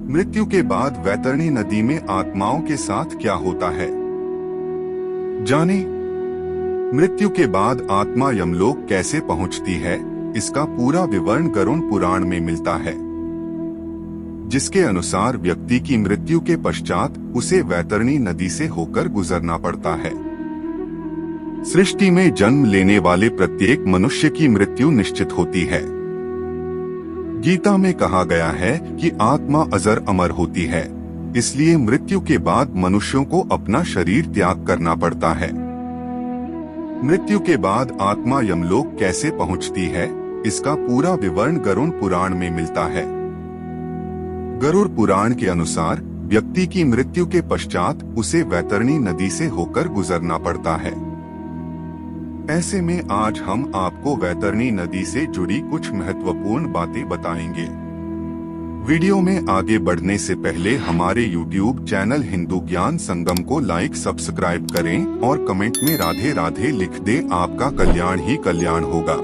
मृत्यु के बाद वैतरणी नदी में आत्माओं के साथ क्या होता है, जाने। मृत्यु के बाद आत्मा यमलोक कैसे पहुंचती है, इसका पूरा विवरण गरुड़ पुराण में मिलता है, जिसके अनुसार व्यक्ति की मृत्यु के पश्चात उसे वैतरणी नदी से होकर गुजरना पड़ता है। सृष्टि में जन्म लेने वाले प्रत्येक मनुष्य की मृत्यु निश्चित होती है। गीता में कहा गया है कि आत्मा अजर अमर होती है, इसलिए मृत्यु के बाद मनुष्यों को अपना शरीर त्याग करना पड़ता है। मृत्यु के बाद आत्मा यमलोक कैसे पहुंचती है, इसका पूरा विवरण गरुड़ पुराण में मिलता है। गरुड़ पुराण के अनुसार व्यक्ति की मृत्यु के पश्चात उसे वैतरणी नदी से होकर गुजरना पड़ता है। ऐसे में आज हम आपको वैतरणी नदी से जुड़ी कुछ महत्वपूर्ण बातें बताएंगे। वीडियो में आगे बढ़ने से पहले हमारे YouTube चैनल हिंदू ज्ञान संगम को लाइक सब्सक्राइब करें और कमेंट में राधे राधे लिख दें, आपका कल्याण ही कल्याण होगा।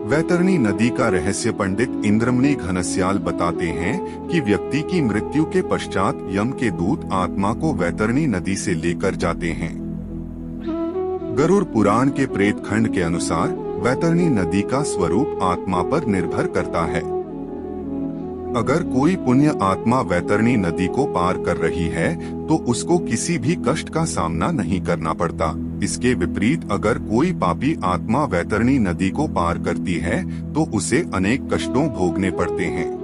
वैतरणी नदी का रहस्य पंडित इंद्रमणि घनश्याल बताते हैं कि व्यक्ति की मृत्यु के पश्चात यम के दूत आत्मा को वैतरणी नदी से लेकर जाते हैं। गरुड़ पुराण के प्रेत खंड के अनुसार वैतरणी नदी का स्वरूप आत्मा पर निर्भर करता है। अगर कोई पुण्य आत्मा वैतरणी नदी को पार कर रही है तो उसको किसी भी कष्ट का सामना नहीं करना पड़ता। इसके विपरीत अगर कोई पापी आत्मा वैतरणी नदी को पार करती है तो उसे अनेक कष्टों भोगने पड़ते हैं।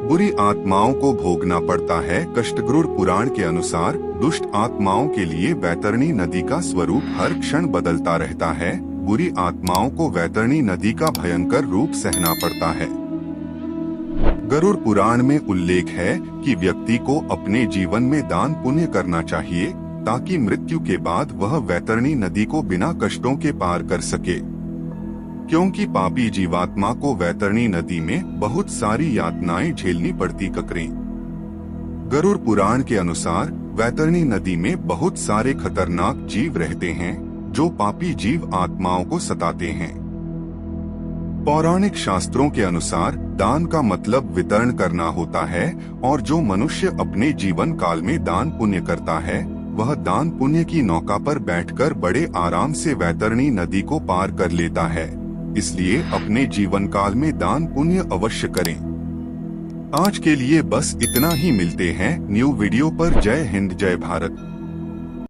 बुरी आत्माओं को भोगना पड़ता है कष्ट। गरुड़ पुराण के अनुसार दुष्ट आत्माओं के लिए वैतरणी नदी का स्वरूप हर क्षण बदलता रहता है। बुरी आत्माओं को वैतरणी नदी का भयंकर रूप सहना पड़ता है। गरुड़ पुराण में उल्लेख है कि व्यक्ति को अपने जीवन में दान पुण्य करना चाहिए ताकि मृत्यु के बाद वह वैतरणी नदी को बिना कष्टों के पार कर सके, क्योंकि पापी जीवात्मा को वैतरणी नदी में बहुत सारी यातनाएं झेलनी पड़ती ककरें। गरुड़ पुराण के अनुसार वैतरणी नदी में बहुत सारे खतरनाक जीव रहते हैं जो पापी जीव आत्माओं को सताते हैं। पौराणिक शास्त्रों के अनुसार दान का मतलब वितरण करना होता है और जो मनुष्य अपने जीवन काल में दान पुण्य करता है वह दान पुण्य की नौका पर बैठकर बड़े आराम से वैतरणी नदी को पार कर लेता है। इसलिए अपने जीवन काल में दान पुण्य अवश्य करें। आज के लिए बस इतना ही, मिलते हैं न्यू वीडियो पर। जय हिंद जय भारत।